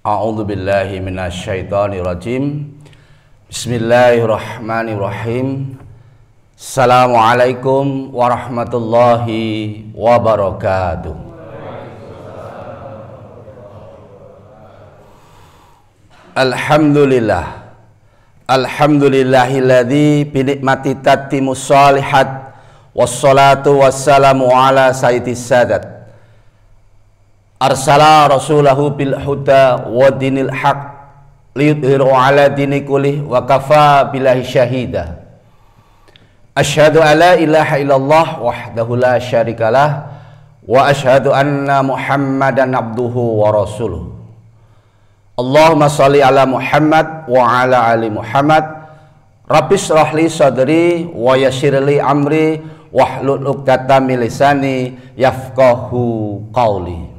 A'udzu billahi minasyaitonir rajim. Bismillahirrahmanirrahim. Assalamualaikum warahmatullahi wabarakatuh. Alhamdulillah. Alhamdulillahilladzi bi ni'mati tatimmus shalihat wassalatu wassalamu ala sayyidis sadat. Arsala rasulahu bil huda wa dinil haq liyudhiru ala dini kullih wa kafa billahi syahida. Asyhadu an la ilaha illallah wahdahu la syarikalah wa asyhadu anna Muhammadan abduhu wa rasuluh. Allahumma shalli ala Muhammad wa ala ali Muhammad. Rabbis shrahli sadri wa yassirli amri wahlul 'uqdatam min lisani yafqahu qawli.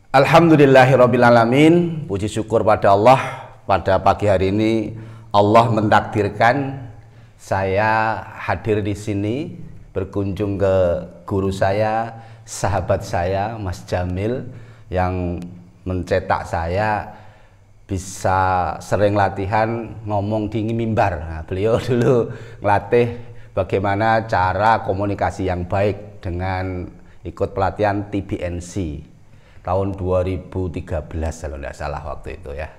Alhamdulillahirrabbilalamin. Puji syukur pada Allah, pada pagi hari ini Allah mentakdirkan saya hadir di sini berkunjung ke guru saya, sahabat saya Mas Jamil yang mencetak saya bisa sering latihan ngomong di mimbar. Nah, beliau dulu ngelatih bagaimana cara komunikasi yang baik dengan ikut pelatihan TBNC tahun 2013 kalau tidak salah waktu itu ya.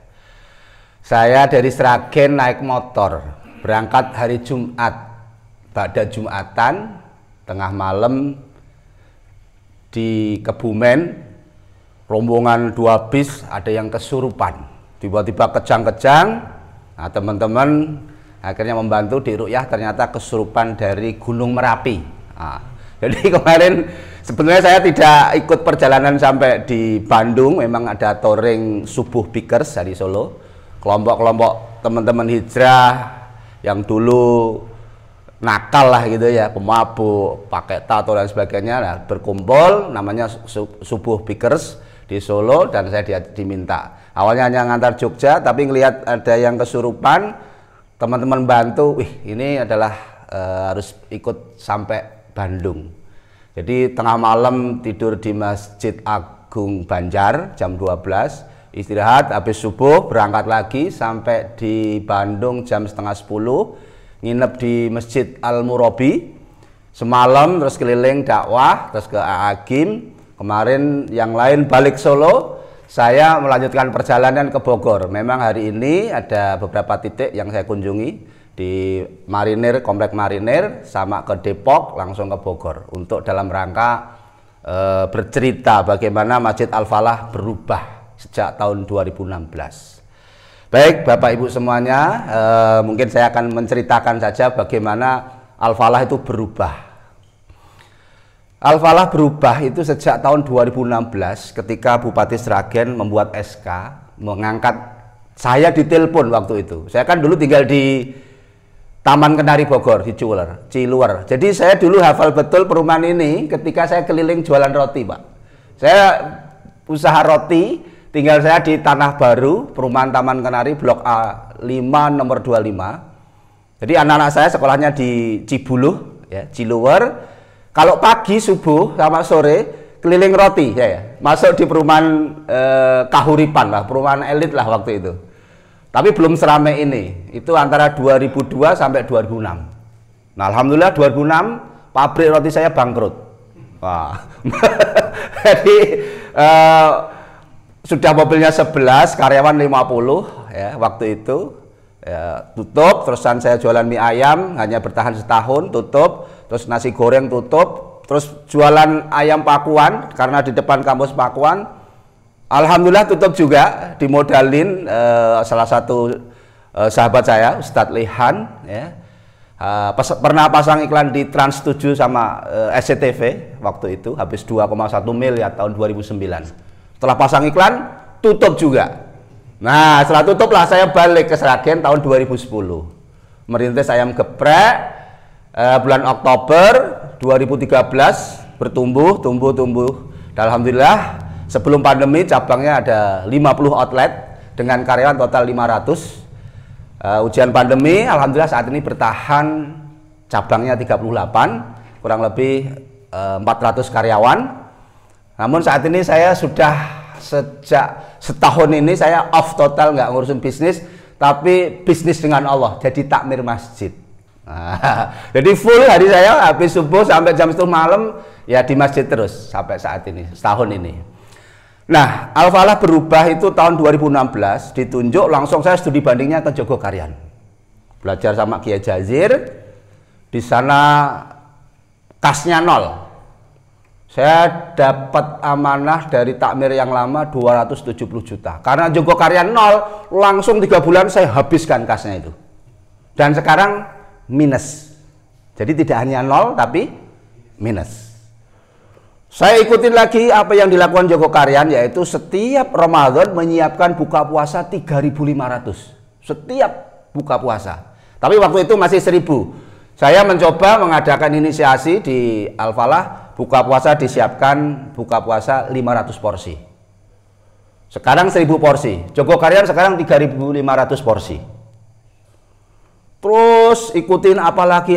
Saya dari Sragen naik motor berangkat hari Jumat, pada Jumatan tengah malam di Kebumen, rombongan 2 bis ada yang kesurupan, tiba-tiba kejang-kejang. Nah, teman-teman akhirnya membantu diruqyah, ternyata kesurupan dari Gunung Merapi. Nah, jadi kemarin sebenarnya saya tidak ikut perjalanan sampai di Bandung, memang ada touring subuh bikers dari Solo, kelompok-kelompok teman-teman hijrah yang dulu nakal lah gitu ya, pemabuk, pakai tato dan sebagainya. Nah, berkumpul namanya subuh bikers di Solo dan saya diminta. Awalnya hanya ngantar Jogja, tapi ngelihat ada yang kesurupan, teman-teman bantu, wih ini adalah harus ikut sampai Bandung. Jadi tengah malam tidur di Masjid Agung Banjar jam 12, istirahat, habis subuh berangkat lagi sampai di Bandung jam setengah 10, nginep di Masjid Al-Murabi semalam, terus keliling dakwah, terus ke Agim. Kemarin yang lain balik Solo, saya melanjutkan perjalanan ke Bogor. Memang hari ini ada beberapa titik yang saya kunjungi di Marinir, Komplek Marinir, sama ke Depok, langsung ke Bogor untuk dalam rangka bercerita bagaimana Masjid Al-Falah berubah sejak tahun 2016. Baik Bapak Ibu semuanya, mungkin saya akan menceritakan saja bagaimana Al-Falah itu berubah. Al-Falah berubah itu sejak tahun 2016 ketika Bupati Sragen membuat SK mengangkat saya di telepon waktu itu. Saya kan dulu tinggal di Taman Kenari Bogor di Ciluwer. Jadi saya dulu hafal betul perumahan ini ketika saya keliling jualan roti, Pak. Saya usaha roti, tinggal saya di Tanah Baru, perumahan Taman Kenari, Blok A5 nomor 25. Jadi anak-anak saya sekolahnya di Cibuluh, ya, Ciluwer. Kalau pagi subuh sama sore keliling roti, ya. Masuk di perumahan Kahuripan lah, perumahan elit lah waktu itu. Tapi belum seramai ini, itu antara 2002 sampai 2006. Nah, alhamdulillah 2006 pabrik roti saya bangkrut. Wah. Jadi sudah mobilnya 11, karyawan 50 ya waktu itu. Ya, tutup, terusan saya jualan mie ayam, hanya bertahan setahun, tutup, terus nasi goreng tutup, terus jualan ayam pakuan karena di depan kampus Pakuan. Alhamdulillah tutup juga, dimodalin salah satu sahabat saya, Ustadz Lihan, ya. Pernah pasang iklan di Trans 7 sama SCTV waktu itu, habis 2,1 miliar tahun 2009. Setelah pasang iklan, tutup juga. Nah, setelah tutup lah saya balik ke Sragen tahun 2010. Merintis ayam geprek, bulan Oktober 2013 bertumbuh. Dan alhamdulillah sebelum pandemi cabangnya ada 50 outlet dengan karyawan total 500. Ujian pandemi alhamdulillah saat ini bertahan, cabangnya 38, kurang lebih 400 karyawan. Namun saat ini saya sudah sejak setahun ini saya off total, nggak ngurusin bisnis, tapi bisnis dengan Allah, jadi takmir masjid. Nah, jadi full hari saya habis subuh sampai jam 1 malam ya di masjid terus sampai saat ini, setahun ini. Nah, Al-Falah berubah itu tahun 2016, ditunjuk langsung saya studi bandingnya ke Jogokarian. Belajar sama Kiai Jazir, di sana kasnya 0. Saya dapat amanah dari takmir yang lama 270 juta. Karena Jogokarian 0, langsung 3 bulan saya habiskan kasnya itu. Dan sekarang minus. Jadi tidak hanya 0 tapi minus. Saya ikutin lagi apa yang dilakukan Jogokarian, yaitu setiap Ramadan menyiapkan buka puasa 3.500 setiap buka puasa. Tapi waktu itu masih 1.000. Saya mencoba mengadakan inisiasi di Al-Falah, buka puasa disiapkan buka puasa 500 porsi. Sekarang 1.000 porsi. Jogokarian sekarang 3.500 porsi. Terus ikutin apalagi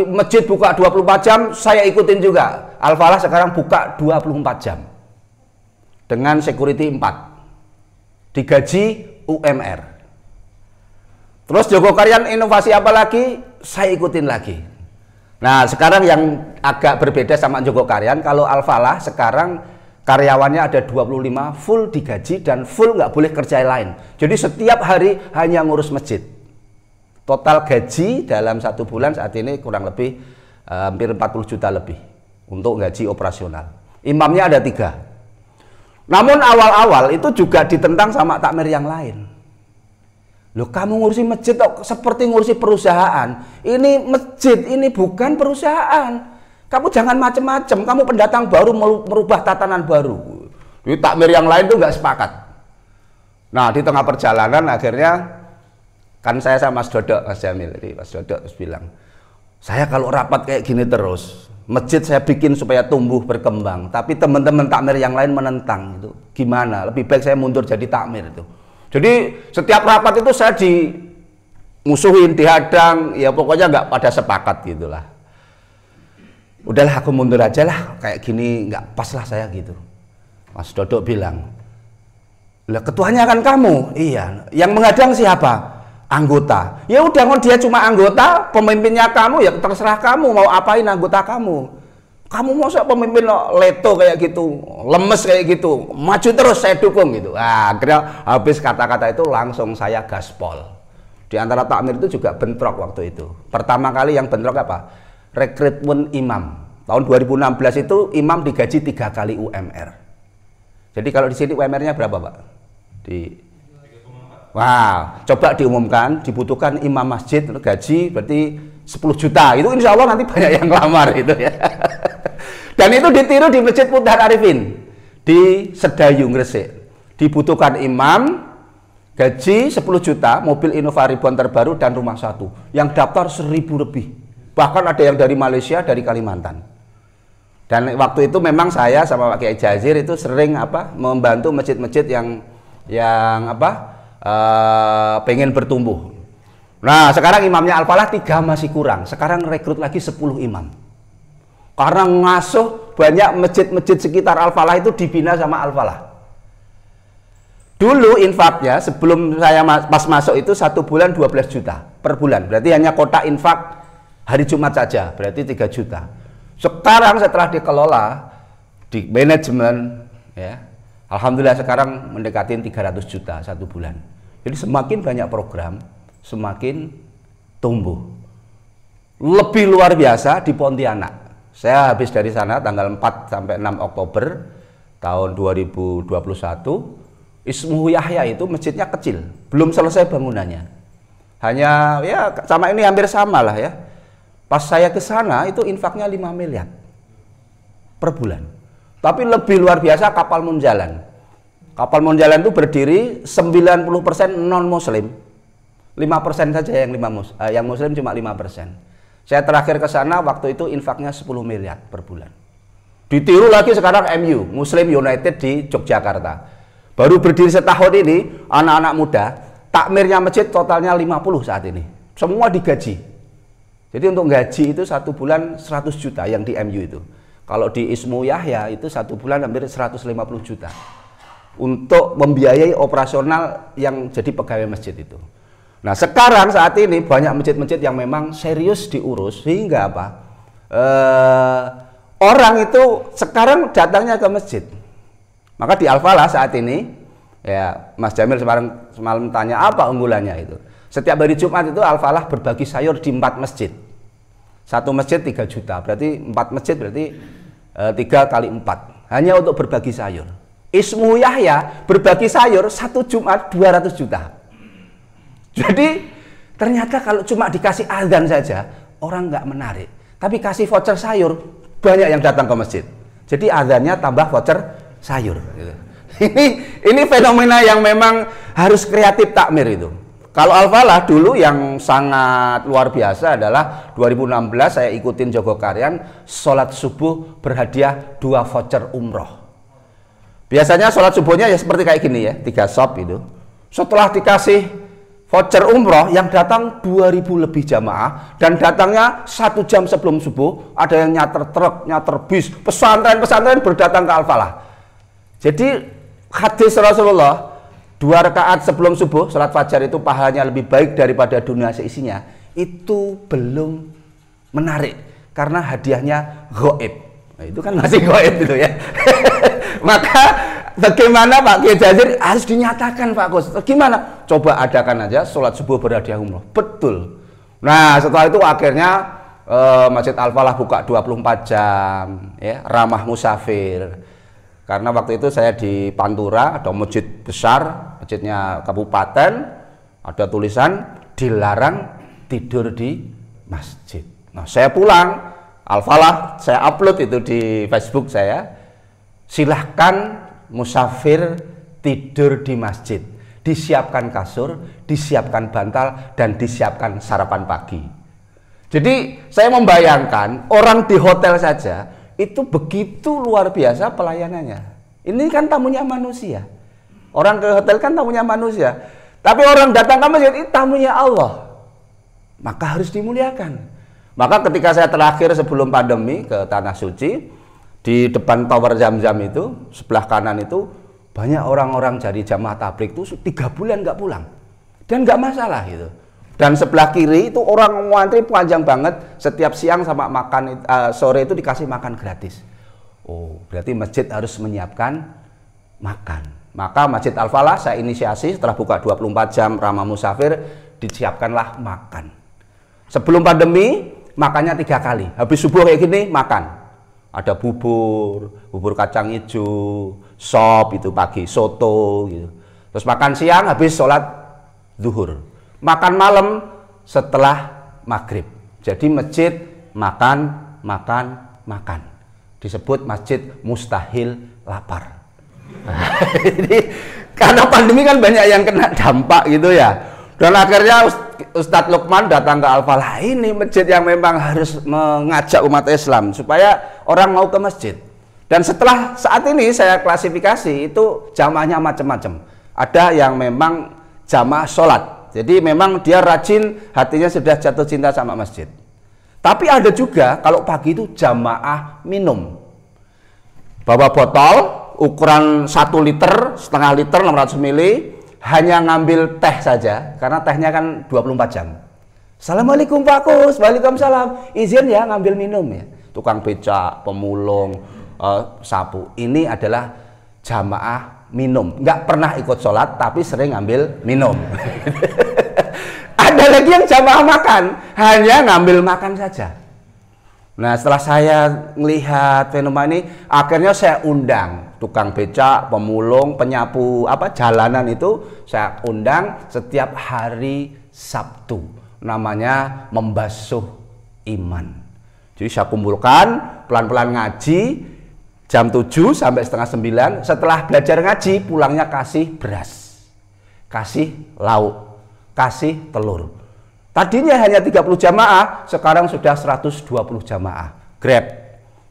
masjid buka 24 jam, saya ikutin juga. Al-Falah sekarang buka 24 jam dengan security 4, digaji UMR. Terus Jogokarian inovasi apa lagi, saya ikutin lagi. Nah sekarang yang agak berbeda sama Jogokarian, kalau Al-Falah sekarang karyawannya ada 25 full digaji dan full nggak boleh kerja lain. Jadi setiap hari hanya ngurus masjid. Total gaji dalam 1 bulan saat ini kurang lebih hampir 40 juta lebih untuk gaji operasional. Imamnya ada 3. Namun awal-awal itu juga ditentang sama takmir yang lain. Loh, kamu ngurusi masjid seperti ngurusi perusahaan. Ini masjid, ini bukan perusahaan. Kamu jangan macam-macam. Kamu pendatang baru merubah tatanan baru. Jadi takmir yang lain itu nggak sepakat. Nah di tengah perjalanan akhirnya kan saya sama Mas Dodok, Mas Jamil, jadi Mas Dodok terus bilang, saya kalau rapat kayak gini terus, masjid saya bikin supaya tumbuh berkembang, tapi teman-teman takmir yang lain menentang, itu gimana? Lebih baik saya mundur jadi takmir itu. Jadi setiap rapat itu saya dimusuhin, dihadang, ya pokoknya nggak pada sepakat gitulah. Udahlah aku mundur aja lah, kayak gini nggak pas lah saya gitu. Mas Dodok bilang, lah ketuanya kan kamu, iya. Yang menghadang siapa? Anggota. Ya udah, kalau dia cuma anggota, pemimpinnya kamu, ya terserah kamu mau apain anggota kamu. Kamu mau pemimpin leto kayak gitu, lemes kayak gitu, maju terus saya dukung gitu. Nah, akhirnya habis kata-kata itu langsung saya gaspol. Di antara takmir itu juga bentrok waktu itu. Pertama kali yang bentrok apa? Rekrutmen imam. Tahun 2016 itu imam digaji 3 kali UMR. Jadi kalau di sini UMR-nya berapa, Pak? Wah, coba diumumkan, dibutuhkan imam masjid gaji berarti 10 juta. Itu insya Allah nanti banyak yang lamar itu ya. Dan itu ditiru di Masjid Putar Arifin di Sedayu Gresik. Dibutuhkan imam gaji 10 juta, mobil Innova Reborn terbaru dan rumah 1. Yang daftar 1.000 lebih. Bahkan ada yang dari Malaysia, dari Kalimantan. Dan waktu itu memang saya sama Pak Kiai Jazir itu sering membantu masjid-masjid yang pengen bertumbuh. Nah sekarang imamnya Al-Falah 3 masih kurang, sekarang rekrut lagi 10 imam karena ngasuh banyak masjid-masjid sekitar Al-Falah itu dibina sama Al-Falah. Dulu infaknya sebelum saya pas masuk itu 1 bulan 12 juta per bulan, berarti hanya kotak infak hari Jumat saja, berarti 3 juta. Sekarang setelah dikelola di manajemen ya, alhamdulillah sekarang mendekati 300 juta 1 bulan. Jadi semakin banyak program, semakin tumbuh. Lebih luar biasa di Pontianak. Saya habis dari sana tanggal 4 sampai 6 Oktober tahun 2021. Ismuhu Yahya itu masjidnya kecil, belum selesai bangunannya. Hanya ya sama ini hampir sama lah ya. Pas saya ke sana itu infaknya 5 miliar per bulan. Tapi lebih luar biasa kapal munjalan. Kapal munjalan itu berdiri 90% non muslim, 5% saja yang muslim cuma 5%. Saya terakhir ke sana waktu itu infaknya 10 miliar per bulan. Ditiru lagi sekarang MU, Muslim United di Yogyakarta. Baru berdiri setahun ini, anak-anak muda, takmirnya masjid totalnya 50 saat ini. Semua digaji. Jadi untuk gaji itu 1 bulan 100 juta yang di MU itu. Kalau di Ismu Yahya itu 1 bulan hampir 150 juta. untuk membiayai operasional yang jadi pegawai masjid itu. Nah sekarang saat ini banyak masjid-masjid yang memang serius diurus sehingga apa? Orang itu sekarang datangnya ke masjid. Maka di Al-Falah saat ini, ya Mas Jamil semalam tanya apa unggulannya itu. Setiap hari Jumat itu Al-Falah berbagi sayur di 4 masjid. Satu masjid 3 juta, berarti 4 masjid berarti 3 kali 4. Hanya untuk berbagi sayur. Ismu Yahya berbagi sayur 1 Jumat 200 juta. Jadi ternyata kalau cuma dikasih azan saja orang nggak menarik. Tapi kasih voucher sayur banyak yang datang ke masjid. Jadi azannya tambah voucher sayur. Ini fenomena yang memang harus kreatif takmir itu. Kalau Al-Falah dulu yang sangat luar biasa adalah 2016 saya ikutin Jogokarian, sholat subuh berhadiah 2 voucher umroh. Biasanya sholat subuhnya ya seperti kayak gini ya, 3 sop itu. Setelah dikasih voucher umroh yang datang 2000 lebih jamaah dan datangnya 1 jam sebelum subuh, ada yang nyater truk, nyater bis, pesantren-pesantren berdatang ke Al-Falah. Jadi hadis Rasulullah 2 rakaat sebelum subuh, sholat fajar itu pahalanya lebih baik daripada dunia seisinya. Itu belum menarik karena hadiahnya gaib. Nah, itu kan masih gaib itu ya. Maka bagaimana Pak Kiai Jazir harus dinyatakan Pak Gus. Gimana? Coba adakan aja sholat subuh berhadiah umroh. Betul. Nah setelah itu akhirnya Masjid Al-Falah buka 24 jam, ya, ramah musafir. Karena waktu itu saya di Pantura, ada masjid besar, masjidnya kabupaten, ada tulisan dilarang tidur di masjid. Nah saya pulang, Al-Falah saya upload itu di Facebook saya. Silahkan musafir tidur di masjid, disiapkan kasur, disiapkan bantal, dan disiapkan sarapan pagi. Jadi saya membayangkan orang di hotel saja itu begitu luar biasa pelayanannya. Ini kan tamunya manusia. Orang ke hotel kan tamunya manusia. Tapi orang datang ke masjid itu tamunya Allah. Maka harus dimuliakan. Maka ketika saya terakhir sebelum pandemi ke Tanah Suci, di depan tower Zam-Zam itu, sebelah kanan itu banyak orang-orang dari jamaah tabligh itu 3 bulan nggak pulang dan nggak masalah gitu. Dan sebelah kiri itu orang ngantri panjang banget, setiap siang sama makan sore itu dikasih makan gratis. Oh berarti masjid harus menyiapkan makan. Maka Masjid Al-Falah saya inisiasi setelah buka 24 jam ramah musafir, disiapkanlah makan. Sebelum pandemi makannya 3 kali, habis subuh kayak gini makan. Ada bubur kacang hijau, sop itu pagi, soto gitu. Terus makan siang habis sholat zuhur. Makan malam setelah maghrib. Jadi masjid makan. Disebut masjid mustahil lapar. Jadi karena pandemi kan banyak yang kena dampak gitu ya. Dan akhirnya Ustadz Lukman datang ke Al-Falah, ini masjid yang memang harus mengajak umat Islam supaya orang mau ke masjid. Dan setelah saat ini saya klasifikasi itu jamaahnya macam-macam. Ada yang memang jamaah sholat, jadi memang dia rajin, hatinya sudah jatuh cinta sama masjid. Tapi ada juga kalau pagi itu jamaah minum, bawa botol ukuran 1 liter, setengah liter 600 ml, hanya ngambil teh saja, karena tehnya kan 24 jam. Assalamualaikum Pak Kus, waalaikumsalam. Izin ya ngambil minum ya. Tukang becak, pemulung, sapu. Ini adalah jamaah minum. Nggak pernah ikut sholat, tapi sering ngambil minum. Ada lagi yang jamaah makan, hanya ngambil makan saja. Nah setelah saya melihat fenomena ini, akhirnya saya undang tukang becak, pemulung, penyapu jalanan itu saya undang setiap hari Sabtu, namanya membasuh iman. Jadi saya kumpulkan pelan-pelan ngaji jam 7 sampai setengah 9. Setelah belajar ngaji pulangnya kasih beras, kasih lauk, kasih telur. Tadinya hanya 30 jamaah, sekarang sudah 120 jamaah. Grab,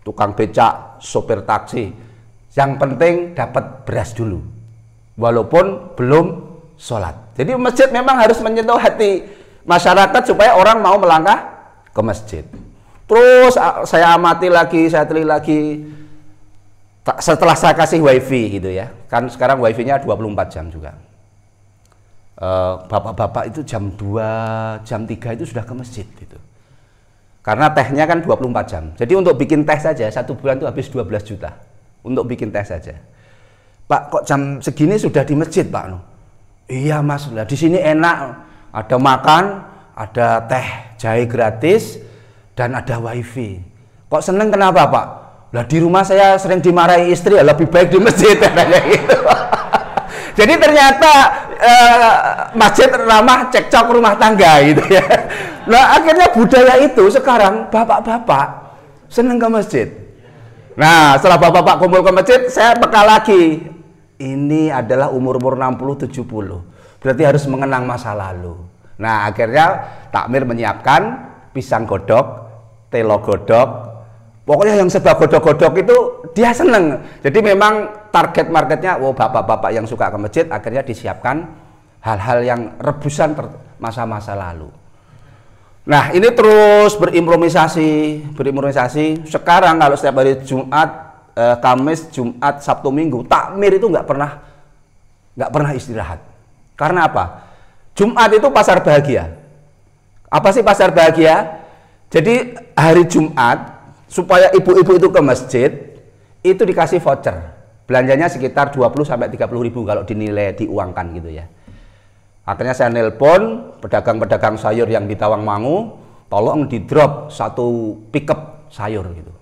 tukang becak, sopir taksi. Yang penting dapat beras dulu, walaupun belum sholat. Jadi masjid memang harus menyentuh hati masyarakat supaya orang mau melangkah ke masjid. Terus saya amati lagi, saya teliti lagi. Setelah saya kasih wifi gitu ya, Kan sekarang wifi-nya 24 jam juga. Bapak-bapak itu jam 2, jam 3 itu sudah ke masjid gitu. Karena tehnya kan 24 jam. Jadi untuk bikin teh saja 1 bulan itu habis 12 juta. Untuk bikin teh saja. Pak, kok jam segini sudah di masjid, Pak? Iya, Mas. Lah di sini enak. Ada makan, ada teh jahe gratis, dan ada wifi. Kok seneng kenapa, Pak? Lah di rumah saya sering dimarahi istri, lebih baik di masjid katanya gitu. Jadi ternyata masjid ramah cekcok rumah tangga gitu ya. Nah akhirnya budaya itu sekarang bapak-bapak seneng ke masjid. Nah setelah bapak-bapak kumpul ke masjid, saya peka lagi. Ini adalah umur-umur 60-70. Berarti harus mengenang masa lalu. Nah akhirnya takmir menyiapkan pisang godok, telo godok. Pokoknya yang serba godok-godok itu dia seneng. Jadi memang target marketnya, bapak-bapak yang suka ke masjid, akhirnya disiapkan hal-hal yang rebusan masa-masa lalu. Nah ini terus berimprovisasi. Sekarang kalau setiap hari Jumat, Kamis, Jumat, Sabtu, Minggu, takmir itu nggak pernah istirahat. Karena apa? Jumat itu pasar bahagia. Apa sih pasar bahagia? Jadi hari Jumat supaya ibu-ibu itu ke masjid itu dikasih voucher, belanjanya sekitar 20 sampai 30 ribu kalau dinilai diuangkan gitu ya. Akhirnya saya nelpon pedagang-pedagang sayur yang di Tawangmangu, tolong di drop 1 pickup sayur gitu.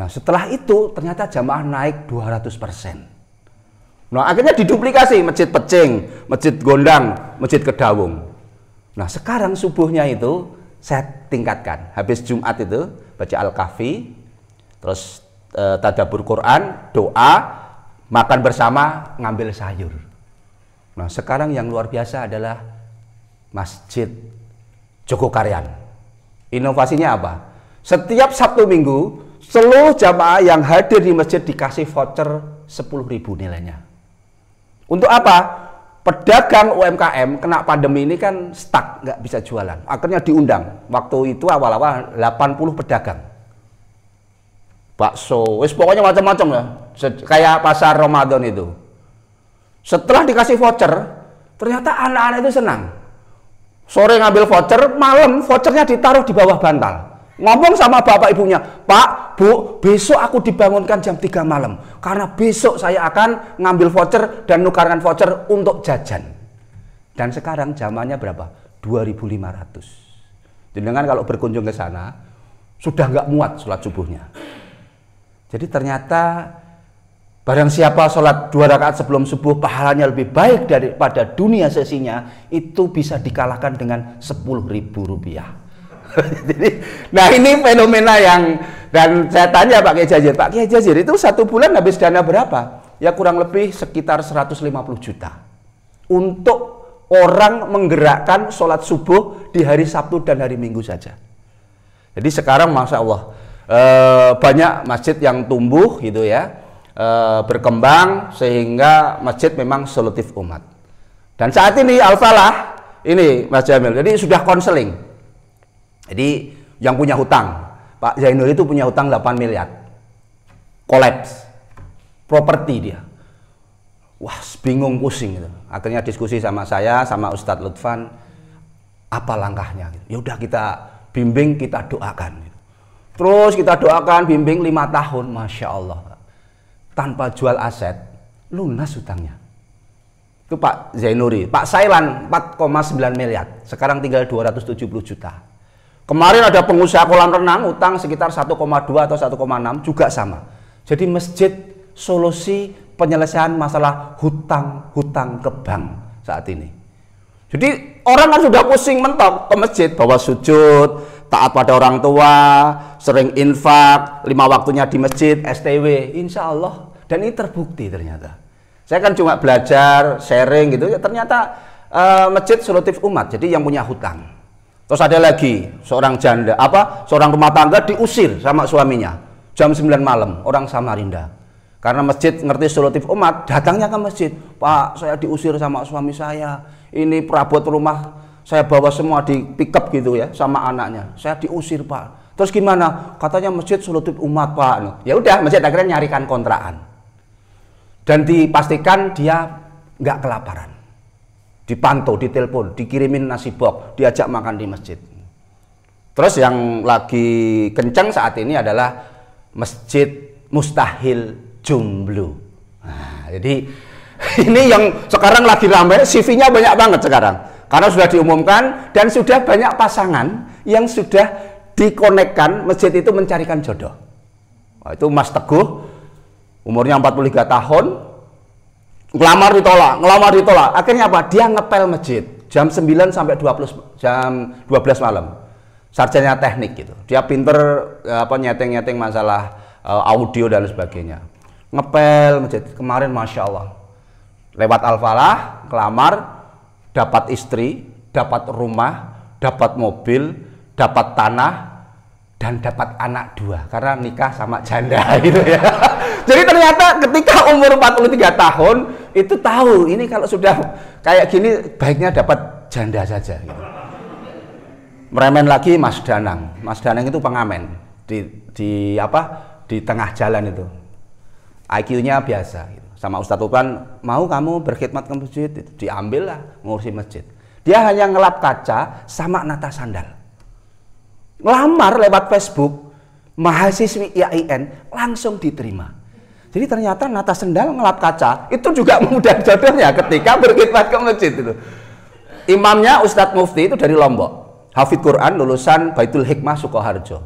Nah setelah itu ternyata jamaah naik 200%. Nah akhirnya diduplikasi masjid Pecing, masjid Gondang, masjid Kedawung. Nah sekarang subuhnya itu saya tingkatkan, habis Jumat itu baca Al-Kahfi, terus tadabbur Quran, doa, makan bersama, ngambil sayur. Nah sekarang yang luar biasa adalah Masjid Jogokaryan. Inovasinya apa? Setiap Sabtu Minggu seluruh jamaah yang hadir di masjid dikasih voucher 10.000 nilainya. Untuk apa? Pedagang UMKM kena pandemi ini kan stuck, nggak bisa jualan. Akhirnya diundang. Waktu itu awal-awal 80 pedagang. Bakso, pokoknya macam-macam ya. Kayak pasar Ramadan itu. Setelah dikasih voucher, ternyata anak-anak itu senang. Sore ngambil voucher, malam vouchernya ditaruh di bawah bantal. Ngomong sama bapak ibunya, Pak, Bu, besok aku dibangunkan jam 3 malam. Karena besok saya akan ngambil voucher dan nukarkan voucher untuk jajan. Dan sekarang zamannya berapa? 2.500. Jadi dengan kalau berkunjung ke sana, sudah nggak muat sholat subuhnya. Jadi ternyata barang siapa sholat 2 rakaat sebelum subuh pahalanya lebih baik daripada dunia sesinya, itu bisa dikalahkan dengan 10.000 rupiah. Jadi, nah ini fenomena yang, dan saya tanya Pak Kiai Jazir, Pak Kiai Jazir itu 1 bulan habis dana berapa? Ya kurang lebih sekitar 150 juta untuk orang menggerakkan sholat subuh di hari Sabtu dan hari Minggu saja. Jadi sekarang Masya Allah banyak masjid yang tumbuh gitu ya, berkembang sehingga masjid memang solutif umat. Dan saat ini Al-Falah ini Mas Jamil, jadi sudah konseling. Jadi yang punya hutang, Pak Zainur itu punya hutang 8 miliar, kolaps, properti dia. Wah, bingung pusing gitu. Akhirnya diskusi sama saya, sama Ustadz Lutfan, apa langkahnya? Gitu. Ya udah kita bimbing, kita doakan. Gitu. Terus kita doakan, bimbing 5 tahun, Masya Allah. Tanpa jual aset, lunas hutangnya. Itu Pak Zainuri, Pak Sailan 4,9 miliar, sekarang tinggal 270 juta. Kemarin ada pengusaha kolam renang utang sekitar 1,2 atau 1,6 juga sama. Jadi masjid solusi penyelesaian masalah hutang-hutang ke bank saat ini. Jadi orang kan sudah pusing mentok ke masjid, bahwa sujud, taat pada orang tua, sering infak, 5 waktunya di masjid, STW, insya Allah. Dan ini terbukti ternyata. Saya kan cuma belajar, sharing gitu, ya ternyata masjid solutif umat, jadi yang punya hutang. Terus ada lagi seorang janda, seorang rumah tangga diusir sama suaminya jam 9 malam, orang Samarinda. Karena masjid ngerti solutif umat, datangnya ke masjid. Pak, saya diusir sama suami saya. Ini perabot rumah saya bawa semua di pick up gitu ya sama anaknya. Saya diusir, Pak. Terus gimana? Katanya masjid solutif umat, Pak. Ya udah, masjid akhirnya nyarikan kontrakan. Dan dipastikan dia nggak kelaparan. Dipantau, ditelepon, dikirimin nasi box, diajak makan di masjid. Terus yang lagi kencang saat ini adalah Masjid Mustahil Jomblo. Nah, jadi ini yang sekarang lagi ramai, CV-nya banyak banget sekarang. Karena sudah diumumkan dan sudah banyak pasangan yang sudah dikonekkan masjid itu mencarikan jodoh. Nah, itu Mas Teguh, umurnya 43 tahun, ngelamar ditolak. Akhirnya apa? Dia ngepel masjid jam 9 sampai 12 malam. Sarjana teknik gitu. Dia pinter nyeting masalah audio dan sebagainya. Ngepel masjid kemarin, masya Allah. Lewat Al-Falah, kelamar, dapat istri, dapat rumah, dapat mobil, dapat tanah, dan dapat anak 2 karena nikah sama janda gitu ya. Jadi ternyata ketika umur 43 tahun itu tahu ini kalau sudah kayak gini baiknya dapat janda saja gitu. Meremen lagi Mas Danang. Mas Danang itu pengamen di tengah jalan itu. IQ-nya biasa gitu. Sama Ustadz Upan, mau kamu berkhidmat ke masjid? Diambil lah ngurusi masjid. Dia hanya ngelap kaca sama nata sandal. Ngelamar lewat Facebook, mahasiswi IAIN langsung diterima. Jadi ternyata nata sandal ngelap kaca itu juga mudah jodohnya ketika berkhidmat ke masjid itu. Imamnya Ustadz Mufti itu dari Lombok. Hafidz Quran, lulusan Baitul Hikmah Sukoharjo.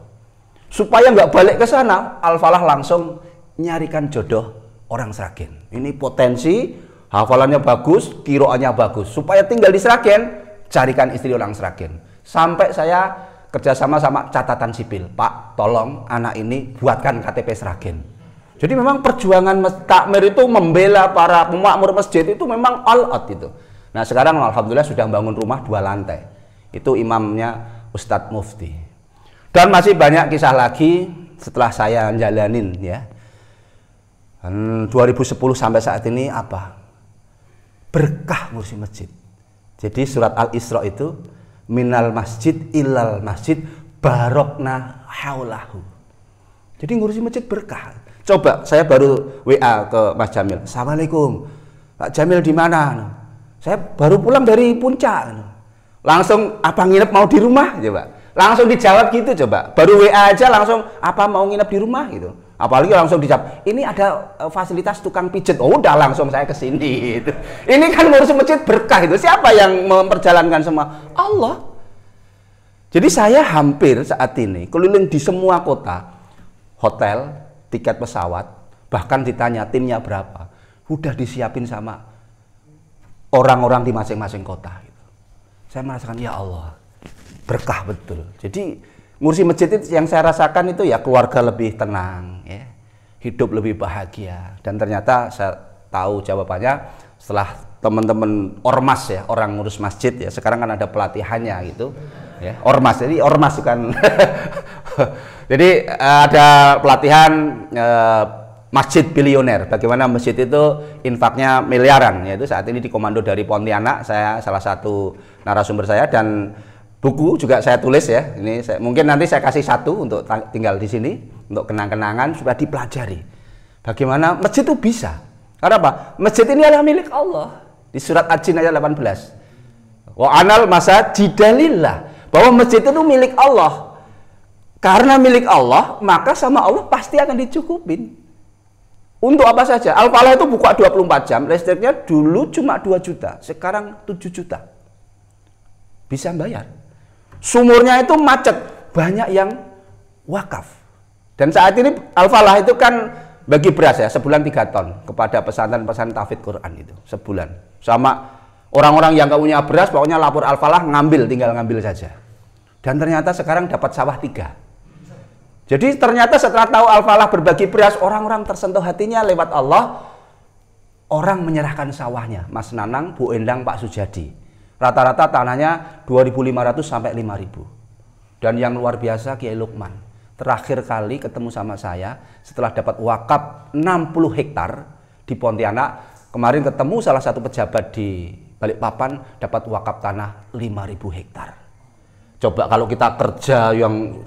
Supaya nggak balik ke sana, Al-Falah langsung nyarikan jodoh orang Sragen. Ini potensi, hafalannya bagus, kiroannya bagus. Supaya tinggal di Sragen, carikan istri orang Sragen. Sampai saya kerjasama sama catatan sipil. Pak, tolong anak ini buatkan KTP Sragen. Jadi memang perjuangan takmir itu membela para pemakmur masjid itu memang all out itu. Nah sekarang alhamdulillah sudah bangun rumah 2 lantai. Itu imamnya Ustadz Mufti. Dan masih banyak kisah lagi setelah saya jalanin ya. 2010 sampai saat ini apa? Berkah ngurusi masjid. Jadi surat Al-Isra itu minal masjid ilal masjid barokna haulahu. Jadi ngurusi masjid berkah. Coba saya baru WA ke Mas Jamil. Assalamualaikum. Pak Jamil di mana? Saya baru pulang dari puncak. Langsung apa nginep mau di rumah coba. Langsung dijawab gitu coba. Baru WA aja langsung apa mau nginep di rumah gitu. Apalagi langsung dijawab, ini ada fasilitas tukang pijet. Oh udah langsung saya ke sini gitu. Ini kan ngurusin masjid berkah itu. Siapa yang memperjalankan semua? Allah. Jadi saya hampir saat ini keliling di semua kota. Hotel, tiket pesawat, bahkan ditanya timnya berapa. Udah disiapin sama orang-orang di masing-masing kota. Saya merasakan ya Allah berkah betul. Jadi ngurusi masjid itu yang saya rasakan itu ya keluarga lebih tenang ya, hidup lebih bahagia. Dan ternyata saya tahu jawabannya setelah teman-teman ormas ya, orang ngurus masjid ya, sekarang kan ada pelatihannya gitu ya, ormas. Jadi ormas kan jadi ada pelatihan masjid bilioner, bagaimana masjid itu infaknya miliaran, yaitu saat ini dikomando dari Pontianak. Saya salah satu narasumber saya, dan buku juga saya tulis ya. Ini mungkin nanti saya kasih satu untuk tinggal di sini untuk kenang-kenangan supaya dipelajari bagaimana masjid itu bisa. Karena apa? Masjid ini adalah milik Allah. Di surat Ad-Jin ayat 18. Wa anal masajidalillah, bahwa masjid itu milik Allah. Karena milik Allah, maka sama Allah pasti akan dicukupin. Untuk apa saja? Al-Falah itu buka 24 jam, listriknya dulu cuma 2 juta, sekarang 7 juta. Bisa bayar. Sumurnya itu macet, banyak yang wakaf. Dan saat ini Al-Falah itu kan bagi beras ya, sebulan 3 ton kepada pesantren-pesantren tahfidz Quran itu, sebulan. Sama orang-orang yang gak punya beras, pokoknya lapor Al-Falah, tinggal ngambil saja. Dan ternyata sekarang dapat sawah 3. Jadi ternyata setelah tahu Al-Falah berbagi beras, orang-orang tersentuh hatinya lewat Allah. Orang menyerahkan sawahnya, Mas Nanang, Bu Endang, Pak Sujadi. Rata-rata tanahnya 2.500 sampai 5.000. Dan yang luar biasa Kiai Lukman. Terakhir kali ketemu sama saya setelah dapat wakaf 60 hektar di Pontianak. Kemarin ketemu salah satu pejabat di Balikpapan dapat wakaf tanah 5.000 hektar. Coba kalau kita kerja yang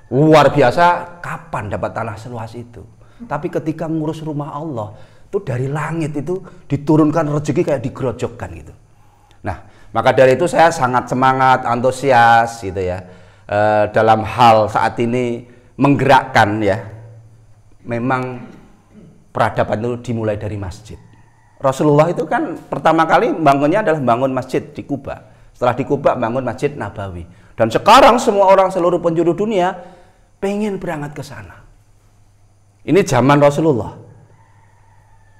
luar biasa, kapan dapat tanah seluas itu? Tapi ketika ngurus rumah Allah, Itu dari langit itu diturunkan rezeki kayak digerojokkan gitu. Nah, maka dari itu saya sangat semangat, antusias gitu ya, dalam hal saat ini menggerakkan ya. Memang peradaban itu dimulai dari masjid. Rasulullah itu kan pertama kali bangunnya adalah bangun masjid di Kuba. Setelah di Kuba bangun Masjid Nabawi. Dan sekarang semua orang seluruh penjuru dunia pengen berangkat ke sana. Ini zaman Rasulullah.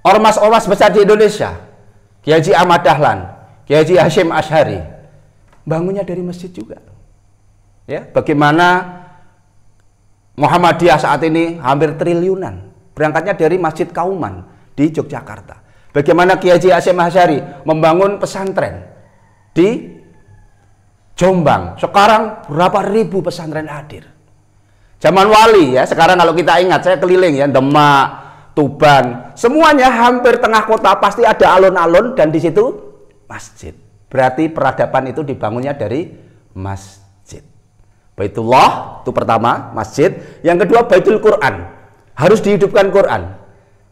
Ormas-ormas besar di Indonesia, Kiai Haji Ahmad Dahlan, Kiai Haji Hashim Asy'ari, bangunnya dari masjid juga. Ya, bagaimana Muhammadiyah saat ini hampir triliunan, berangkatnya dari Masjid Kauman di Yogyakarta. Bagaimana Kiai Haji Hashim Asy'ari membangun pesantren di Jombang. Sekarang berapa ribu pesantren hadir. Zaman Wali ya, sekarang kalau kita ingat, saya keliling ya, Demak, Tuban, semuanya hampir tengah kota pasti ada alun-alun dan di situ masjid. Berarti peradaban itu dibangunnya dari masjid. Baitullah itu pertama, masjid. Yang kedua Baitul Quran. Harus dihidupkan Quran.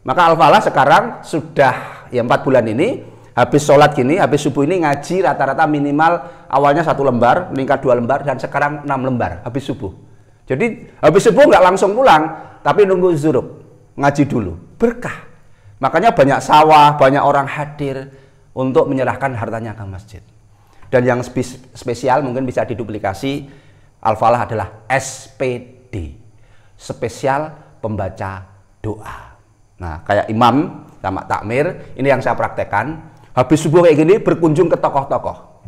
Maka Al-Falah sekarang sudah ya 4 bulan ini habis sholat gini, habis subuh ini ngaji rata-rata minimal awalnya 1 lembar, meningkat 2 lembar, dan sekarang 6 lembar habis subuh. Jadi habis subuh nggak langsung pulang, tapi nunggu zuhur, ngaji dulu, berkah. Makanya banyak sawah, banyak orang hadir untuk menyerahkan hartanya ke masjid. Dan yang spesial mungkin bisa diduplikasi, Al-Falah adalah SPD, spesial pembaca doa. Nah, kayak imam sama takmir, ini yang saya praktekkan. Habis subuh kayak gini berkunjung ke tokoh-tokoh.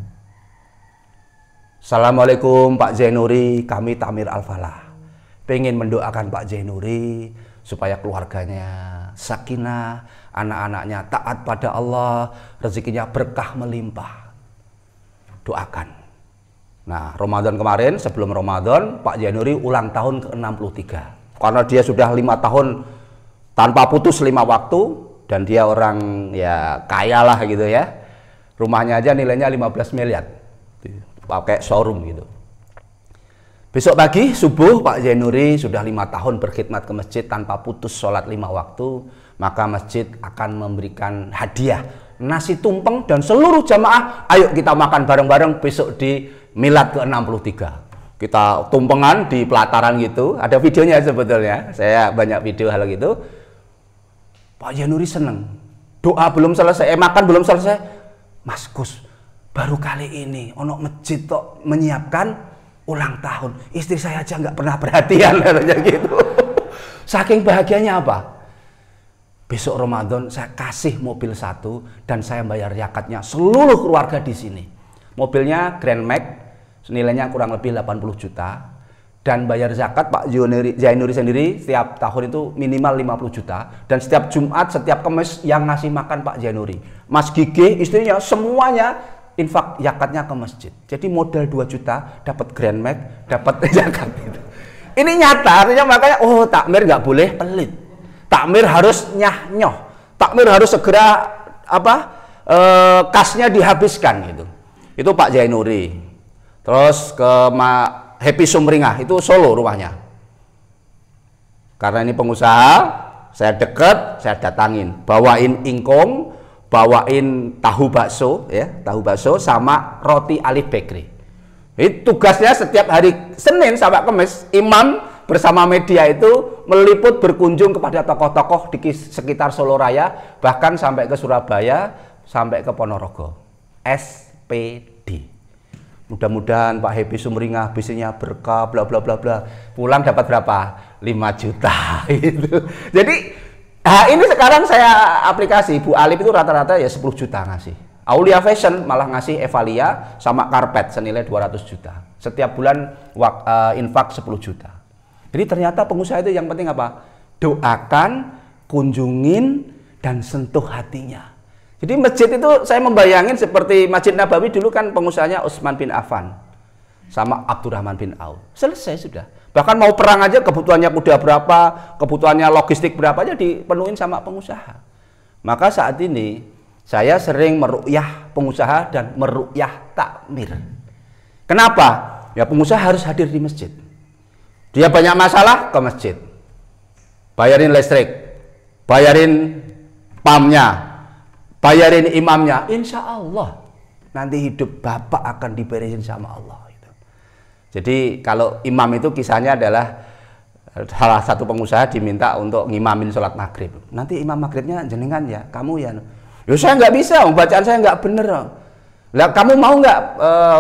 Assalamualaikum Pak Zainuri, kami takmir Al-Falah. Pengen mendoakan Pak Zainuri supaya keluarganya sakinah, anak-anaknya taat pada Allah, rezekinya berkah melimpah. Doakan. Nah, Ramadan kemarin, sebelum Ramadan, Pak Zainuri ulang tahun ke-63. Karena dia sudah 5 tahun tanpa putus 5 waktu. Dan dia orang ya kaya lah gitu ya. Rumahnya aja nilainya 15 miliar. Pakai showroom gitu. Besok pagi subuh Pak Zainuri sudah 5 tahun berkhidmat ke masjid tanpa putus sholat 5 waktu. Maka masjid akan memberikan hadiah nasi tumpeng dan seluruh jamaah ayo kita makan bareng-bareng besok di Milad ke-63. Kita tumpengan di pelataran gitu. Ada videonya sebetulnya. Saya banyak video hal gitu. Pak Zainuri seneng. Doa belum selesai, makan belum selesai. Mas Gus, baru kali ini ono masjid tok menyiapkan ulang tahun. Istri saya aja nggak pernah perhatian katanya gitu. Saking bahagianya apa? Besok Ramadan saya kasih mobil 1 dan saya bayar zakatnya seluruh keluarga di sini. Mobilnya Grand Max, nilainya kurang lebih 80 juta. Dan bayar zakat Pak Zainuri sendiri setiap tahun itu minimal 50 juta. Dan setiap Jumat, setiap Kamis yang ngasih makan Pak Zainuri. Mas Gigi, istrinya, semuanya infak zakatnya ke masjid. Jadi modal 2 juta, dapat Grand Max, dapat zakat itu. Ini nyata, artinya makanya, oh takmir nggak boleh pelit. Takmir harus nyah-nyoh. Takmir harus segera, kasnya dihabiskan gitu. Itu Pak Zainuri. Terus ke Happy Sumringah, itu Solo rumahnya. Karena ini pengusaha, saya deket, saya datangin. Bawain ingkung, bawain tahu bakso, ya, tahu bakso sama roti Alif Bakery. Itu tugasnya setiap hari Senin sampai Kamis, imam bersama media itu meliput berkunjung kepada tokoh-tokoh di sekitar Solo Raya, bahkan sampai ke Surabaya, sampai ke Ponorogo. SPD. Mudah-mudahan Pak Happy Sumringah bisnisnya berkah bla bla bla bla. Pulang dapat berapa? 5 juta gitu. Jadi ini sekarang saya aplikasi Bu Alif itu rata-rata ya 10 juta ngasih. Aulia Fashion malah ngasih Evalia sama karpet senilai 200 juta. Setiap bulan infak 10 juta. Jadi ternyata pengusaha itu yang penting apa? Doakan, kunjungin, dan sentuh hatinya. Jadi masjid itu saya membayangin seperti Masjid Nabawi dulu kan pengusahanya Utsman bin Affan sama Abdurrahman bin Auf. Selesai sudah. Bahkan mau perang aja kebutuhannya kuda berapa, kebutuhannya logistik berapa aja dipenuhin sama pengusaha. Maka saat ini saya sering meruqyah pengusaha dan meruqyah takmir. Kenapa? Ya pengusaha harus hadir di masjid. Dia banyak masalah ke masjid. Bayarin listrik, bayarin spamnya, bayarin imamnya, insya Allah nanti hidup bapak akan diberesin sama Allah. Gitu. Jadi kalau imam itu kisahnya adalah salah satu pengusaha diminta untuk ngimamin sholat maghrib. Nanti imam maghribnya jenengan ya, kamu ya. Ya saya nggak bisa, bacaan saya nggak bener. Lah kamu mau nggak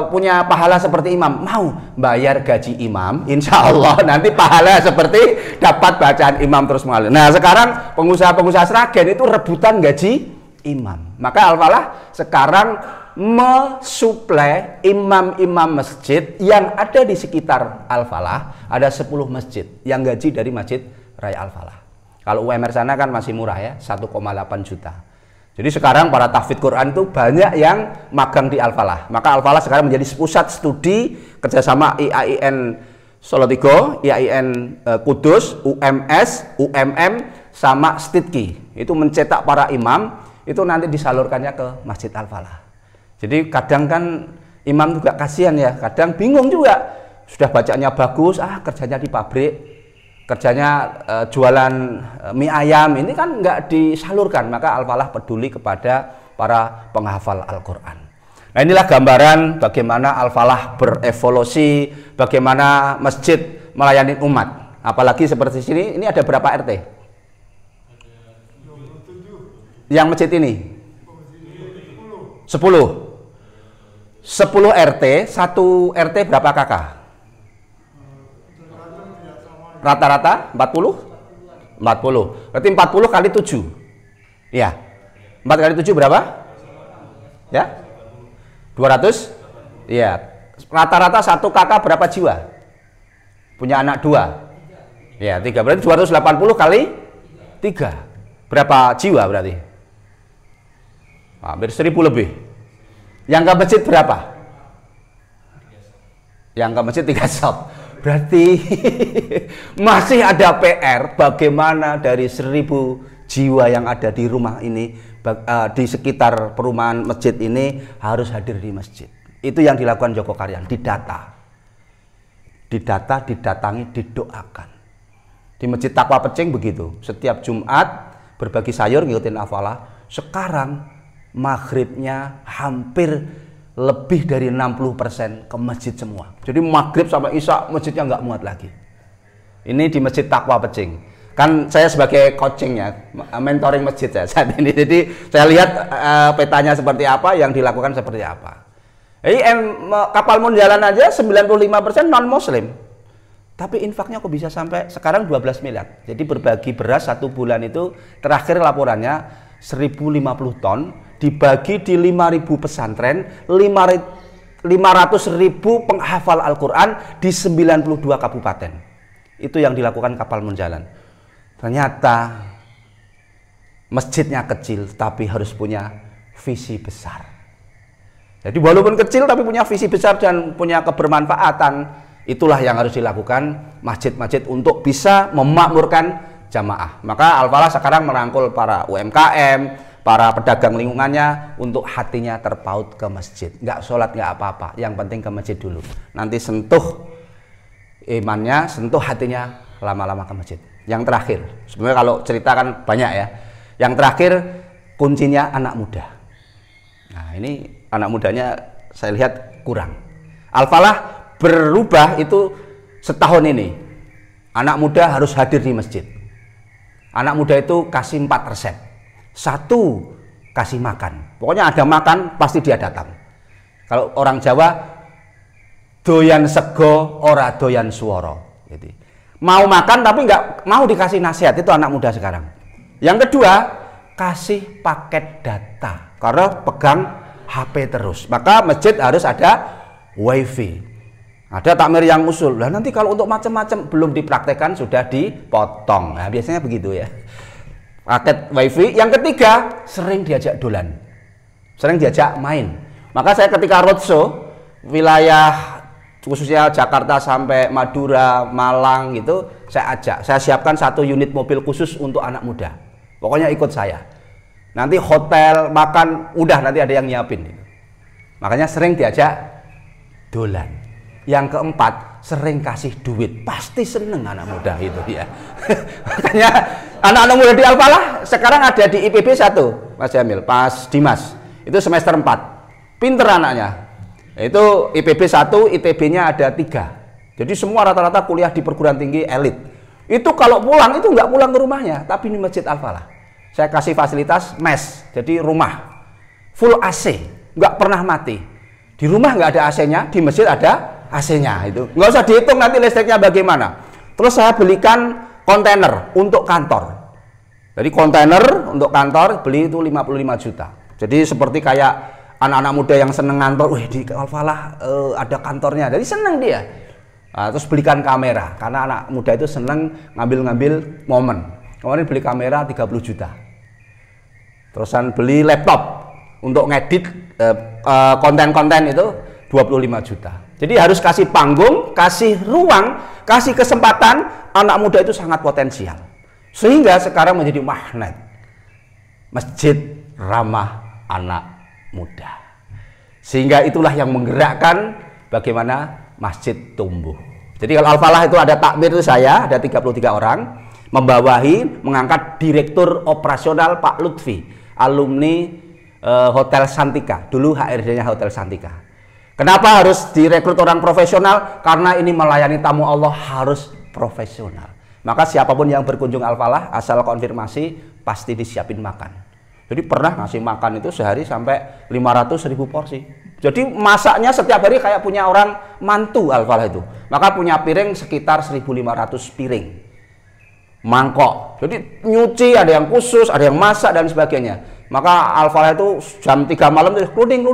punya pahala seperti imam? Mau, bayar gaji imam, insya Allah nanti pahala seperti dapat bacaan imam terus mengalir. Nah sekarang pengusaha-pengusaha Sragen itu rebutan gaji imam. Maka Al-Falah sekarang mensuplai imam-imam masjid yang ada di sekitar Al-Falah. Ada 10 masjid yang gaji dari Masjid Raya Al-Falah. Kalau UMR sana kan masih murah ya, 1,8 juta. Jadi sekarang para tahfidz Quran itu banyak yang magang di Al-Falah. Maka Al-Falah sekarang menjadi pusat studi kerjasama IAIN Solotigo, IAIN Kudus, UMS, UMM, sama Stidki. Itu mencetak para imam, itu nanti disalurkannya ke Masjid Al-Falah. Jadi kadang kan imam juga kasihan ya, kadang bingung juga. Sudah bacanya bagus, kerjanya di pabrik, kerjanya jualan mie ayam, ini kan nggak disalurkan. Maka Al-Falah peduli kepada para penghafal Al-Quran. Nah inilah gambaran bagaimana Al-Falah berevolusi, bagaimana masjid melayani umat. Apalagi seperti sini, ini ada berapa RT? Yang masjid ini? 10. 10 RT, 1 RT berapa kakak? Rata-rata 40? 40. Berarti 40 kali 7. Iya. 4 kali 7 berapa? Ya? 200? Iya. Rata-rata 1 kakak berapa jiwa? Punya anak 2? Ya, 3. Berarti 280 kali 3. Berapa jiwa berarti? Hampir 1000 lebih. Yang ke masjid berapa? Yang ke masjid 3 shop. Berarti masih ada PR bagaimana dari 1000 jiwa yang ada di rumah ini, di sekitar perumahan masjid ini harus hadir di masjid. Itu yang dilakukan Joko Karyan, didata, didatangi, didoakan. Di Masjid Taqwa Pecing begitu, setiap Jumat berbagi sayur ngikutin Al-Falah. Sekarang maghribnya hampir lebih dari 60% ke masjid semua. Jadi maghrib sampai isya masjidnya nggak muat lagi. Ini di Masjid Taqwa Pecing. Kan saya sebagai coachingnya, mentoring masjid saya saat ini. Jadi saya lihat petanya seperti apa, yang dilakukan seperti apa. Jadi kapal Munjalan aja 95% non muslim. Tapi infaknya kok bisa sampai sekarang 12 miliar. Jadi berbagi beras 1 bulan itu terakhir laporannya 1050 ton. Dibagi di 5.000 pesantren, 500.000 penghafal Al-Quran di 92 kabupaten. Itu yang dilakukan kapal Munjalan. Ternyata masjidnya kecil, tapi harus punya visi besar. Jadi walaupun kecil, tapi punya visi besar dan punya kebermanfaatan. Itulah yang harus dilakukan masjid-masjid untuk bisa memakmurkan jamaah. Maka Al-Falah sekarang merangkul para UMKM, para pedagang lingkungannya untuk hatinya terpaut ke masjid. Nggak sholat nggak apa-apa, yang penting ke masjid dulu. Nanti sentuh imannya, sentuh hatinya, lama-lama ke masjid. Yang terakhir, sebenarnya kalau cerita kan banyak ya. Yang terakhir kuncinya anak muda. Nah ini anak mudanya saya lihat kurang. Al-Falah berubah itu setahun ini. Anak muda harus hadir di masjid. Anak muda itu kasih 4 resep. 1, kasih makan. Pokoknya ada makan, pasti dia datang. Kalau orang Jawa, doyan sego, ora doyan sworo. Gitu. Mau makan tapi nggak mau dikasih nasihat, itu anak muda sekarang. Yang kedua, kasih paket data. Karena pegang HP terus. Maka masjid harus ada wifi. Ada takmir yang usul. Lah nanti kalau untuk macam-macam belum dipraktekkan sudah dipotong. Nah biasanya begitu ya. Paket wifi. Yang ketiga, sering diajak dolan, sering diajak main. Maka saya ketika roadshow wilayah khususnya Jakarta sampai Madura, Malang gitu, saya ajak, saya siapkan 1 unit mobil khusus untuk anak muda. Pokoknya ikut saya. Nanti hotel, makan, udah nanti ada yang nyiapin. Makanya sering diajak dolan. Yang keempat, sering kasih duit. Pasti seneng anak muda itu ya. Makanya Anak-anak muda di Al-Falah sekarang ada di IPB 1, Mas Jamil, Pas Dimas. Itu semester 4. Pinter anaknya. Itu IPB 1, ITB-nya ada 3. Jadi semua rata-rata kuliah di perguruan tinggi elit. Itu kalau pulang itu nggak pulang ke rumahnya, tapi di Masjid Al-Falah. Saya kasih fasilitas mes, jadi rumah full AC, nggak pernah mati. Di rumah nggak ada AC-nya, di masjid ada AC-nya. Itu nggak usah dihitung nanti listriknya bagaimana. Terus saya belikan kontainer untuk kantor. Jadi kontainer untuk kantor beli itu 55 juta. Jadi seperti kayak anak-anak muda yang seneng ngantor, wih di Al-Falah ada kantornya. Jadi seneng dia. Nah, terus belikan kamera karena anak muda itu seneng ngambil-ngambil momen. Kemarin beli kamera 30 juta. Terusan beli laptop untuk ngedit konten-konten itu 25 juta. Jadi harus kasih panggung, kasih ruang, kasih kesempatan. Anak muda itu sangat potensial. Sehingga sekarang menjadi magnet. Masjid ramah anak muda. Sehingga itulah yang menggerakkan bagaimana masjid tumbuh. Jadi kalau Al-Falah itu ada takmir itu saya, ada 33 orang. Membawahi, mengangkat direktur operasional Pak Lutfi, alumni Hotel Santika. Dulu HRD-nya Hotel Santika. Kenapa harus direkrut orang profesional? Karena ini melayani tamu Allah harus profesional. Maka siapapun yang berkunjung Al-Falah asal konfirmasi pasti disiapin makan. Jadi pernah ngasih makan itu sehari sampai 500.000 porsi. Jadi masaknya setiap hari kayak punya orang mantu Al-Falah itu. Maka punya piring sekitar 1.500 piring. Mangkok. Jadi nyuci, ada yang khusus, ada yang masak dan sebagainya. Maka Al-Falah itu jam 3 malam itu kluning,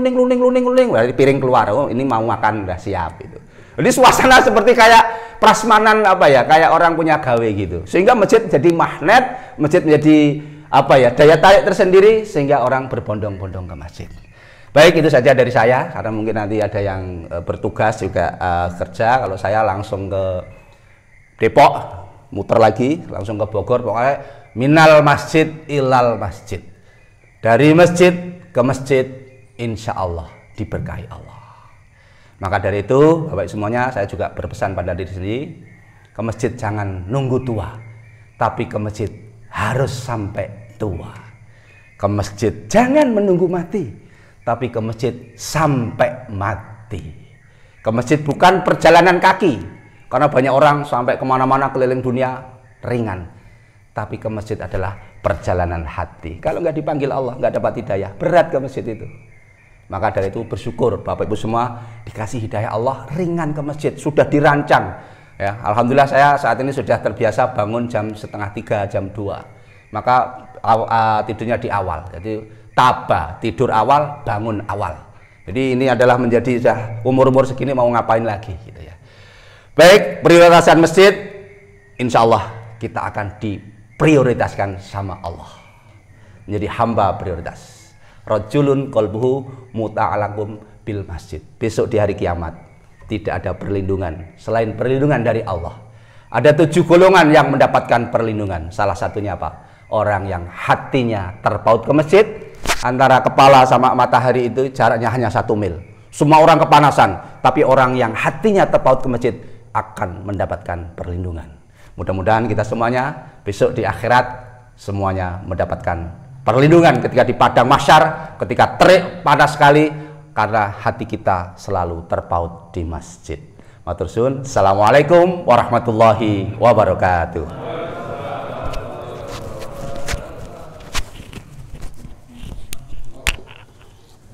dari piring keluar. Oh, ini mau makan udah siap itu. Jadi suasana seperti kayak prasmanan apa ya, kayak orang punya gawe gitu. Sehingga masjid jadi magnet, masjid menjadi apa ya, daya tarik tersendiri sehingga orang berbondong-bondong ke masjid. Baik, itu saja dari saya karena mungkin nanti ada yang bertugas juga kerja. Kalau saya langsung ke Depok, muter lagi langsung ke Bogor, pokoknya minal masjid ilal masjid. Dari masjid ke masjid, insya Allah diberkahi Allah. Maka dari itu, Bapak semuanya, saya juga berpesan pada diri sendiri, ke masjid jangan nunggu tua, tapi ke masjid harus sampai tua. Ke masjid jangan menunggu mati, tapi ke masjid sampai mati. Ke masjid bukan perjalanan kaki, karena banyak orang sampai kemana-mana keliling dunia ringan. Tapi ke masjid adalah perjalanan hati. Kalau nggak dipanggil Allah, nggak dapat hidayah, berat ke masjid itu. Maka dari itu bersyukur Bapak Ibu semua dikasih hidayah Allah, ringan ke masjid, sudah dirancang. Ya, alhamdulillah saya saat ini sudah terbiasa bangun jam 2:30, jam 2. Maka tidurnya di awal. Jadi taba, tidur awal, bangun awal. Jadi ini adalah menjadi umur-umur segini mau ngapain lagi gitu ya. Baik, prioritasan masjid, insya Allah kita akan diprioritaskan sama Allah. Menjadi hamba prioritas. Rajulun qalbuhu muta'alakum bil masjid. Besok di hari kiamat tidak ada perlindungan selain perlindungan dari Allah. Ada 7 golongan yang mendapatkan perlindungan. Salah satunya apa? Orang yang hatinya terpaut ke masjid. Antara kepala sama matahari itu jaraknya hanya 1 mil. Semua orang kepanasan, tapi orang yang hatinya terpaut ke masjid akan mendapatkan perlindungan. Mudah-mudahan kita semuanya besok di akhirat semuanya mendapatkan perlindungan ketika di padang mahsyar, ketika terik panas sekali karena hati kita selalu terpaut di masjid. Matur suwun. Assalamualaikum warahmatullahi wabarakatuh.